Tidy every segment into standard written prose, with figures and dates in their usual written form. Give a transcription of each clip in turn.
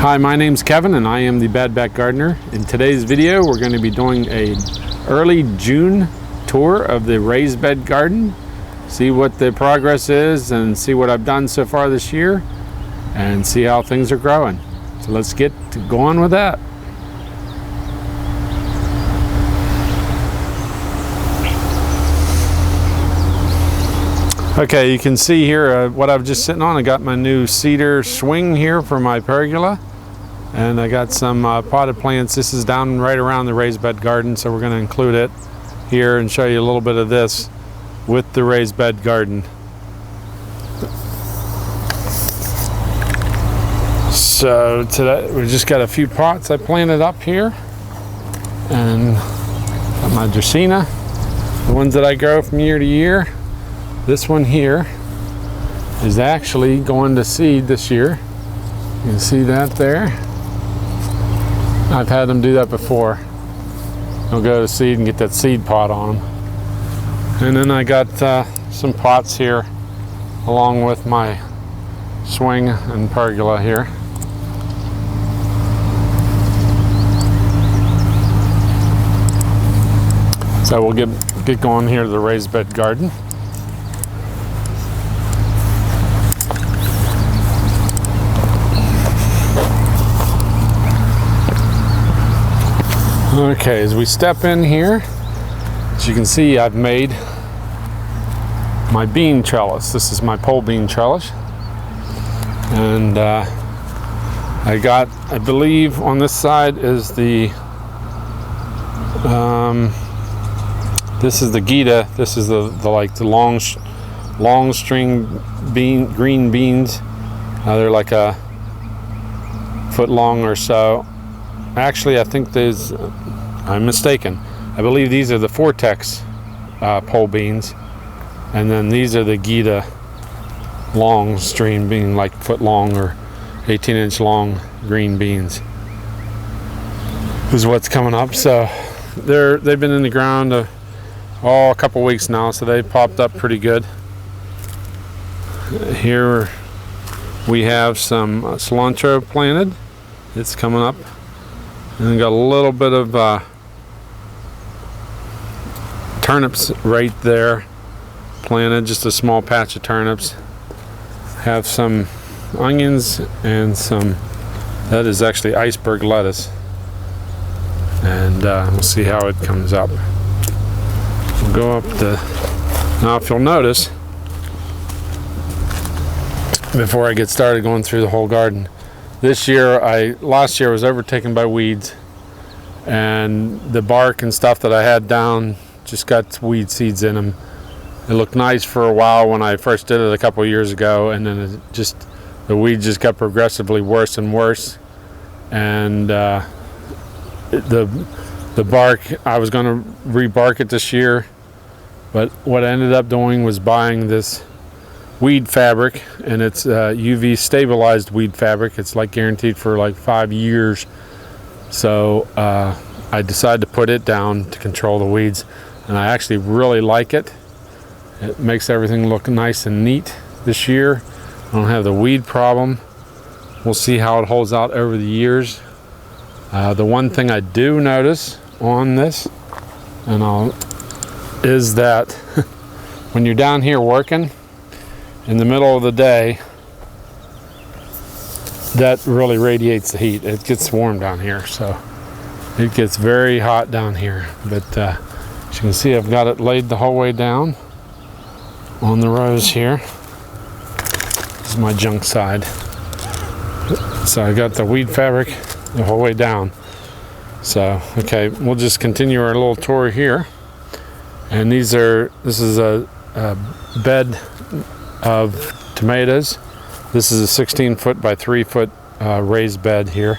Hi, my name's Kevin and I am the Bad Back Gardener. In today's video we're going to be doing a early June tour of the raised bed garden, see what the progress is and see what I've done so far this year and see how things are growing. So let's get to go on with that. Okay, you can see here what I was just sitting on. I got my new cedar swing here for my pergola, and I got some potted plants. This is down right around the raised bed garden, so we're going to include it here and show you a little bit of this with the raised bed garden. So today we just got a few pots I planted up here, and got my Dracaena, the ones that I grow from year to year. This one here is actually going to seed this year. You can see that there. I've had them do that before. They'll go to seed and get that seed pod on them. And then I got some pots here along with my swing and pergola here. So we'll get going here to the raised bed garden. Okay, as we step in here, as you can see, I've made my bean trellis. This is my pole bean trellis. And I believe on this side is the, this is the Gita. This is the long string green beans. They're like a foot long or so. Actually, I think I'm mistaken. I believe these are the Vortex pole beans, and then these are the Gita long stream bean, like foot long or 18-inch long green beans. This is what's coming up. So they've been in the ground a couple weeks now, so they popped up pretty good. Here we have some cilantro planted. It's coming up. And we got a little bit of turnips right there planted, just a small patch of turnips. Have some onions and that is actually iceberg lettuce. And we'll see how it comes up. We'll go up now if you'll notice, before I get started going through the whole garden, last year was overtaken by weeds, and the bark and stuff that I had down just got weed seeds in them. It looked nice for a while when I first did it a couple years ago, and then the weeds just got progressively worse and worse. And the bark, I was going to rebark it this year, but what I ended up doing was buying this weed fabric, and it's UV stabilized weed fabric. It's like guaranteed for like 5 years. So I decided to put it down to control the weeds, and I actually really like it. It makes everything look nice and neat this year. I don't have the weed problem. We'll see how it holds out over the years. The one thing I do notice on this is that when you're down here working in the middle of the day, that really radiates the heat. It gets warm down here, so it gets very hot down here. But as you can see, I've got it laid the whole way down on the rows here. This is my junk side. So I got the weed fabric the whole way down. So, okay, we'll just continue our little tour here. And this is a bed of tomatoes. This is a 16-foot by 3-foot raised bed here.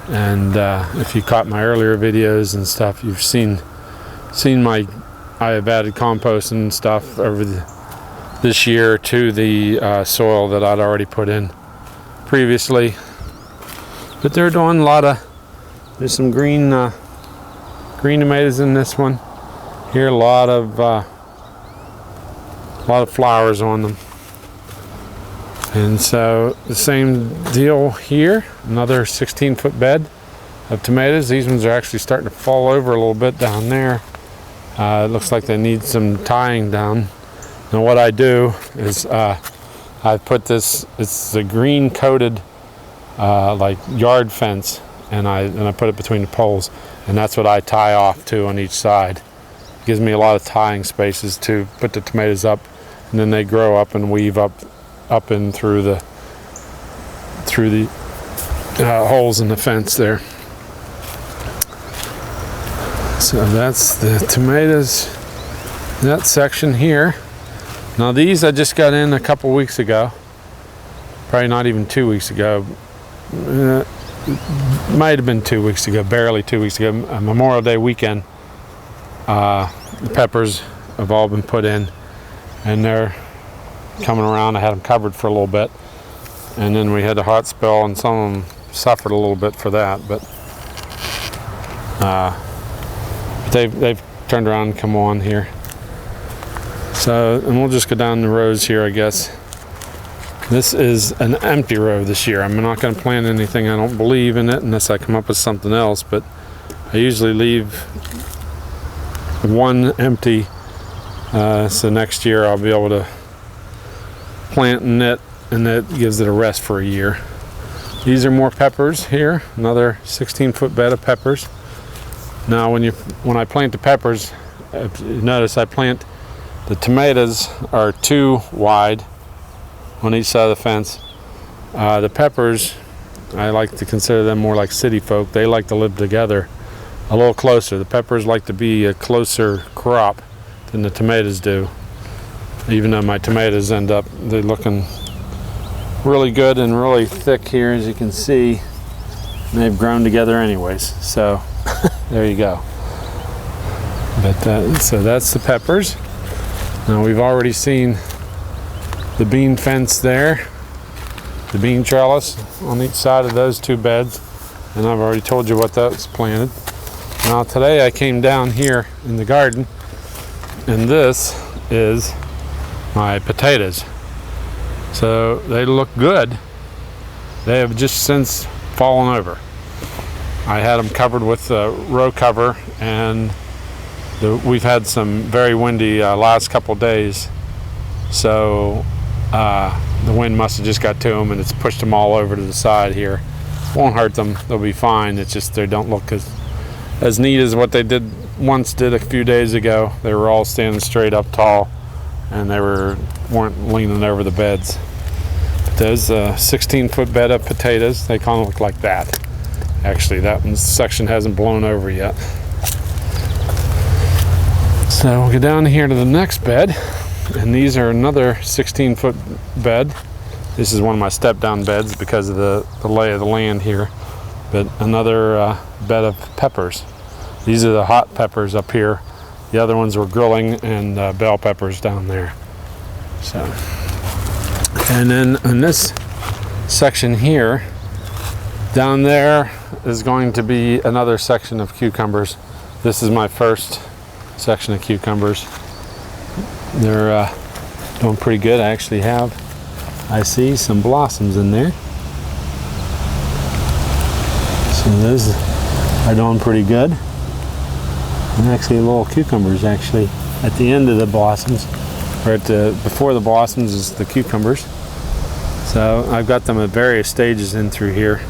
And if you caught my earlier videos and stuff, you've seen I have added compost and stuff over this year to the soil that I'd already put in previously. But they're doing there's some green tomatoes in this one. Here, a lot of flowers on them. And so the same deal here, another 16-foot bed of tomatoes. These ones are actually starting to fall over a little bit down there. It looks like they need some tying down. And what I do is I put this, it's a green coated like yard fence, and I put it between the poles, and that's what I tie off to on each side. It gives me a lot of tying spaces to put the tomatoes up, and then they grow up and weave up and through the holes in the fence there. So that's the tomatoes, that section here. Now these I just got in a couple weeks ago, probably not even 2 weeks ago. Might have been 2 weeks ago, barely 2 weeks ago, Memorial Day weekend. The peppers have all been put in, and they're coming around. I had them covered for a little bit, and then we had a hot spell, and some of them suffered a little bit for that, but they've turned around and come on here. So, and we'll just go down the rows here, I guess. This is an empty row this year. I'm not going to plant anything I don't believe in it unless I come up with something else, but I usually leave one empty, so next year I'll be able to plant in it, and that gives it a rest for a year. These are more peppers here, another 16-foot bed of peppers. Now when I plant the peppers, you notice I plant the tomatoes are 2 wide on each side of the fence. The peppers, I like to consider them more like city folk. They like to live together a little closer. The peppers like to be a closer crop than the tomatoes do. Even though my tomatoes they're looking really good and really thick here, as you can see. And they've grown together anyways. So there you go. But so that's the peppers. Now we've already seen the bean fence there, the bean trellis on each side of those 2 beds, and I've already told you what that's planted. Now today I came down here in the garden, and this is my potatoes. So they look good. They have just since fallen over. I had them covered with a row cover, and we've had some very windy last couple days, so the wind must have just got to them and it's pushed them all over to the side here. Won't hurt them, they'll be fine. It's just they don't look as neat as what they once did a few days ago. They were all standing straight up tall, and they weren't leaning over the beds. But there's a 16-foot bed of potatoes. They kind of look like that. Actually, that section hasn't blown over yet. So we'll go down here to the next bed, and these are another 16-foot bed. This is one of my step-down beds because of the lay of the land here. But another bed of peppers. These are the hot peppers up here. The other ones were grilling and bell peppers down there. So, and then in this section here, down there is going to be another section of cucumbers. This is my first section of cucumbers. They're doing pretty good. I see some blossoms in there. So those are doing pretty good. And actually little cucumbers actually at the end of the blossoms, or before the blossoms is the cucumbers. So I've got them at various stages in through here.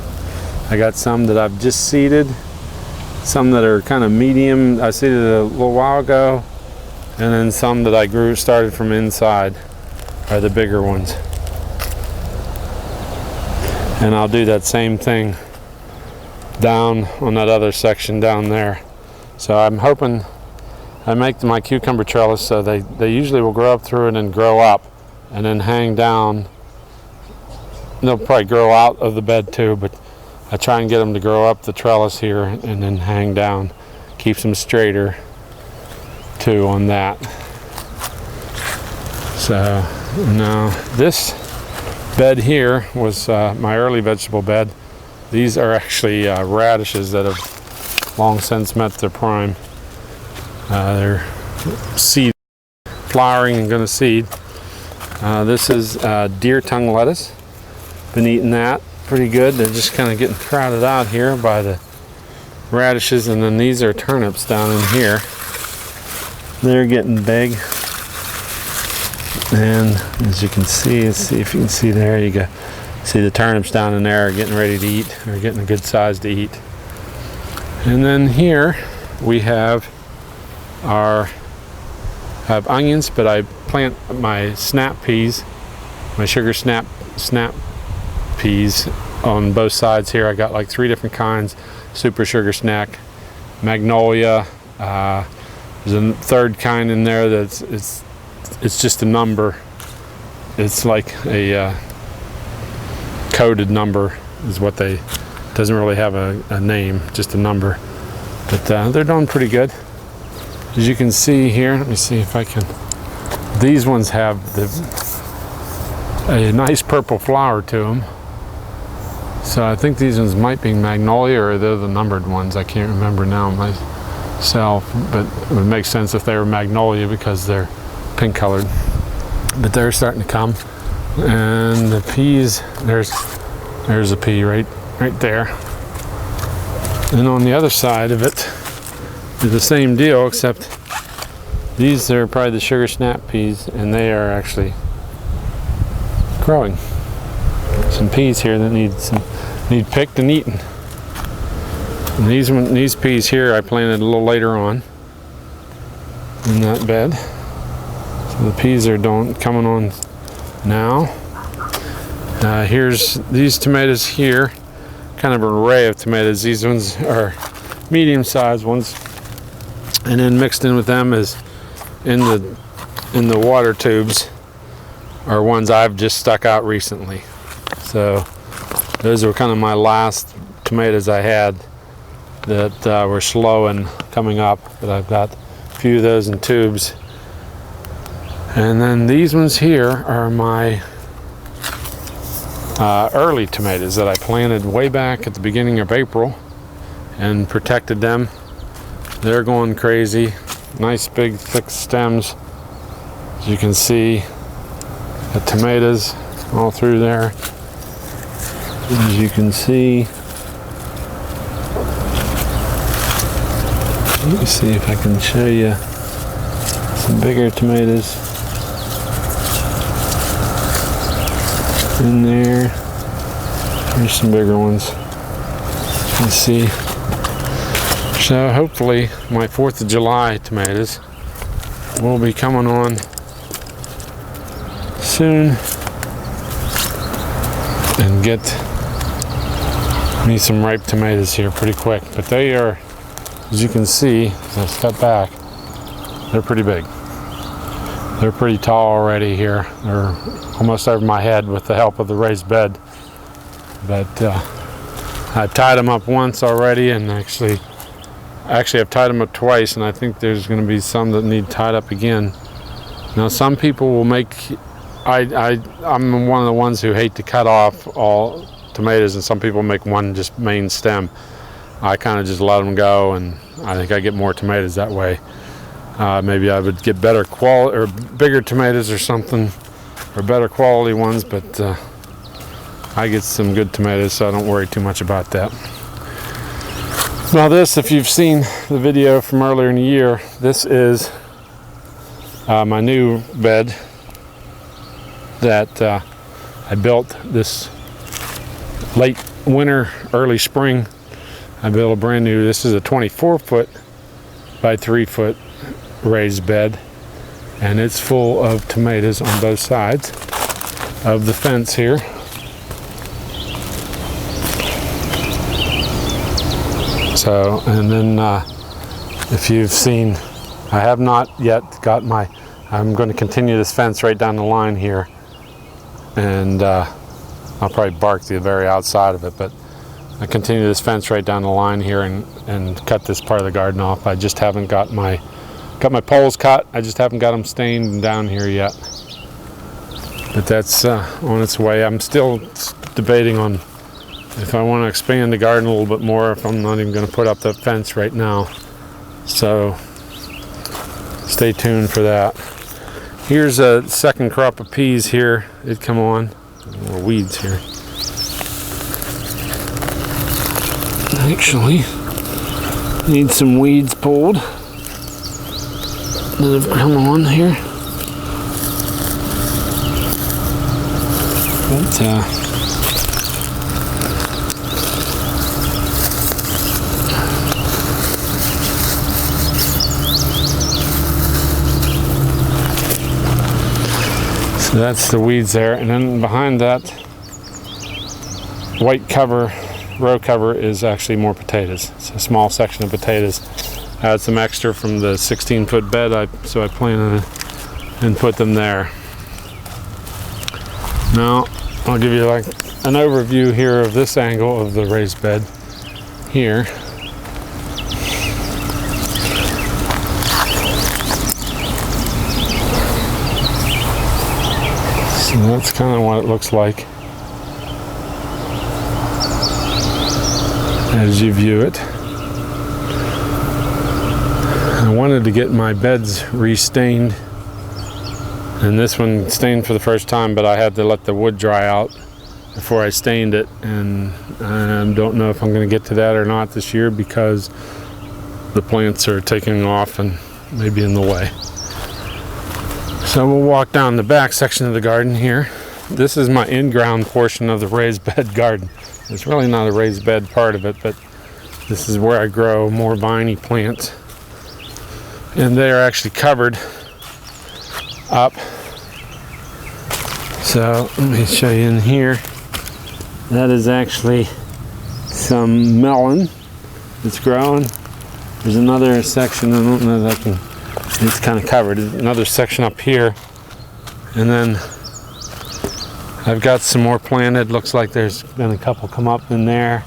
I got some that I've just seeded, some that are kind of medium. I seeded a little while ago, and then some that I started from inside are the bigger ones. And I'll do that same thing down on that other section down there. So I'm hoping I make my cucumber trellis so they usually will grow up through it and grow up and then hang down. They'll probably grow out of the bed too, but I try and get them to grow up the trellis here and then hang down. Keeps them straighter too on that. So now this bed here was my early vegetable bed. These are actually radishes that have long since met their prime. They're seed, flowering and going to seed. This is deer tongue lettuce. been eating that pretty good. They're just kind of getting crowded out here by the radishes, and then these are turnips down in here. They're getting big, and as you can see, let's see if you can see there, you go. See the turnips down in there are getting ready to eat. They're getting a good size to eat. And then here we have onions, but I plant my snap peas, my sugar snap peas on both sides here. I got like 3 different kinds: super sugar snack, magnolia. There's a third kind in there that's it's just a number. It's like a coded number is what they, doesn't really have a name, just a number. But they're doing pretty good. As you can see here, let me see if I can, these ones have a nice purple flower to them. So I think these ones might be magnolia, or they're the numbered ones. I can't remember now myself, but it would make sense if they were magnolia because they're pink colored. But they're starting to come. And the peas, there's a pea right there. And on the other side of it is the same deal, except these are probably the sugar snap peas, and they are actually growing. Some peas here that need picked and eaten. And these peas here I planted a little later on in that bed. So the peas are coming on now. Here's these tomatoes here, kind of an array of tomatoes. These ones are medium-sized ones, and then mixed in with them is in the water tubes are ones I've just stuck out recently. So those were kind of my last tomatoes I had that were slow and coming up, but I've got a few of those in tubes. And then these ones here are my early tomatoes that I planted way back at the beginning of April and protected them. They're going crazy. Nice big thick stems. As you can see, the tomatoes all through there. As you can see, let me see if I can show you some bigger tomatoes in there. There's some bigger ones. Let's see. So hopefully my 4th of July tomatoes will be coming on soon and get me some ripe tomatoes here pretty quick. But they are, as you can see, as I step back, they're pretty big. They're pretty tall already here. They're almost over my head with the help of the raised bed. But I tied them up once already, and actually I've tied them up twice, and I think there's going to be some that need tied up again. Now some people will make, I'm one of the ones who hate to cut off all tomatoes, and some people make one just main stem. I kind of just let them go, and I think I get more tomatoes that way. Maybe I would get better quality or bigger tomatoes or something, or better quality ones, but I get some good tomatoes, so I don't worry too much about that. Now this, if you've seen the video from earlier in the year, this is my new bed that I built this late winter, early spring. I built a brand new, this is a 24-foot by 3-foot raised bed, and it's full of tomatoes on both sides of the fence here. So, and then if you've seen, I have not yet got I'm going to continue this fence right down the line here, and I'll probably bark the very outside of it, but I continue this fence right down the line here and cut this part of the garden off. I just haven't got my poles cut. I just haven't got them stained down here yet. But that's on its way. I'm still debating on if I want to expand the garden a little bit more, if I'm not even going to put up the fence right now. So stay tuned for that. Here's a second crop of peas here. It come on. More weeds here. actually need some weeds pulled that have come on here. But so that's the weeds there, and then behind that white cover, row cover, is actually more potatoes. It's a small section of potatoes. I had some extra from the 16-foot bed, so I planted and put them there. Now I'll give you like an overview here of this angle of the raised bed here. So that's kind of what it looks like as you view it. I wanted to get my beds re-stained, and this one stained for the first time, but I had to let the wood dry out before I stained it, and I don't know if I'm going to get to that or not this year because the plants are taking off and maybe in the way. So we'll walk down the back section of the garden here. This is my in-ground portion of the raised bed garden. It's really not a raised bed part of it, but this is where I grow more viney plants. And they are actually covered up. So let me show you in here. That is actually some melon that's growing. There's another section, I don't know if I can, it's kind of covered. Another section up here. And then I've got some more planted. Looks like there's been a couple come up in there.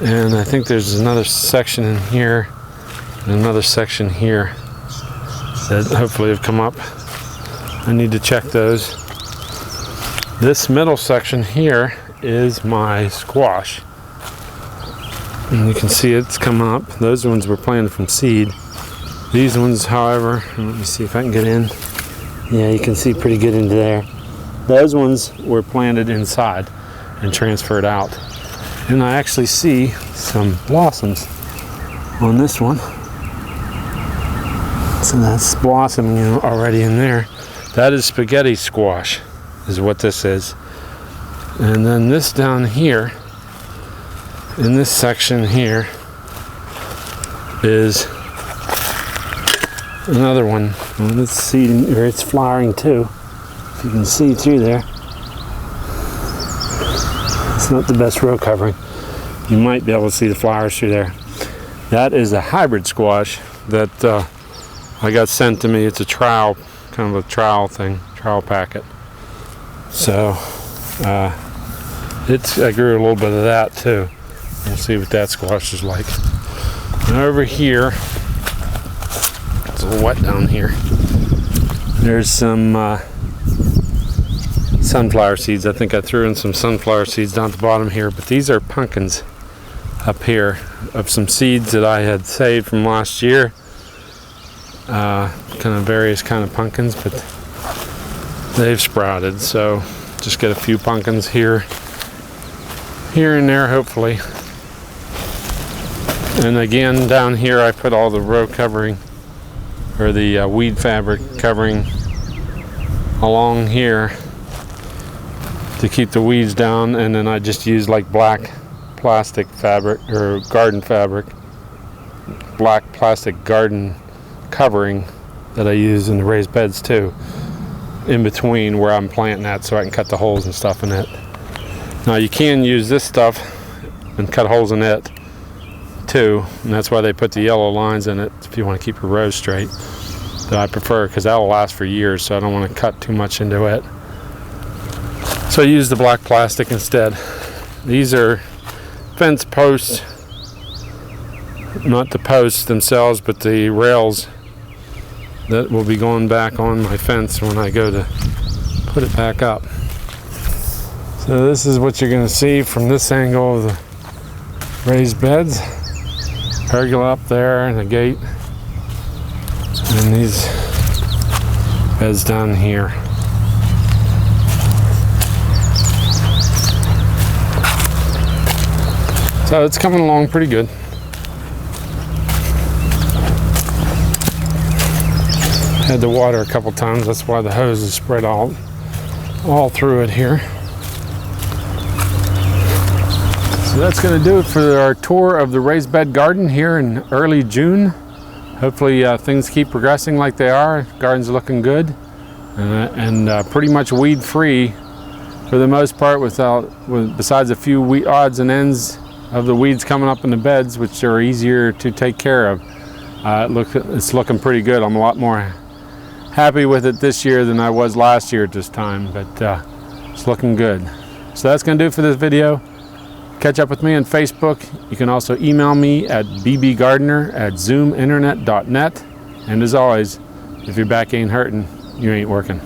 And I think there's another section in here and another section here that hopefully have come up. I need to check those. This middle section here is my squash. And you can see it's coming up. Those ones were planted from seed. These ones, however, let me see if I can get in. Yeah, you can see pretty good into there. Those ones were planted inside and transferred out. And I actually see some blossoms on this one. So that's blossoming already in there. That is spaghetti squash, is what this is. And then this down here, in this section here, is another one. Well, it's seeding, or it's flowering too. If you can see through there. It's not the best row covering. You might be able to see the flowers through there. That is a hybrid squash that I got sent to me. It's a trowel, kind of a trowel thing, trowel packet. So I grew a little bit of that too. We'll see what that squash is like. And over here, it's a little wet down here. There's some sunflower seeds. I think I threw in some sunflower seeds down at the bottom here, but these are pumpkins up here of some seeds that I had saved from last year. Kind of various kind of pumpkins, but they've sprouted, so just get a few pumpkins here and there, hopefully. And again, down here I put all the row covering, or the weed fabric covering along here to keep the weeds down, and then I just use like black plastic fabric, or garden fabric, black plastic garden covering that I use in the raised beds too, in between where I'm planting that, so I can cut the holes and stuff in it. Now you can use this stuff and cut holes in it too, and that's why they put the yellow lines in it if you want to keep your rows straight. That I prefer, because that will last for years, so I don't want to cut too much into it. So I use the black plastic instead. These are fence posts, not the posts themselves, but the rails that will be going back on my fence when I go to put it back up. So this is what you're going to see from this angle of the raised beds. Pergola up there and a gate, and these beds down here. So it's coming along pretty good. Had to water a couple times, that's why the hose is spread all through it here. So that's going to do it for our tour of the raised bed garden here in early June. Hopefully things keep progressing like they are. Garden's looking good and pretty much weed free for the most part, besides a few odds and ends of the weeds coming up in the beds, which are easier to take care of. It's looking pretty good. I'm a lot more happy with it this year than I was last year at this time, but it's looking good. So that's going to do it for this video. Catch up with me on Facebook. You can also email me at bbgardner@zoominternet.net. And as always, if your back ain't hurting, you ain't working.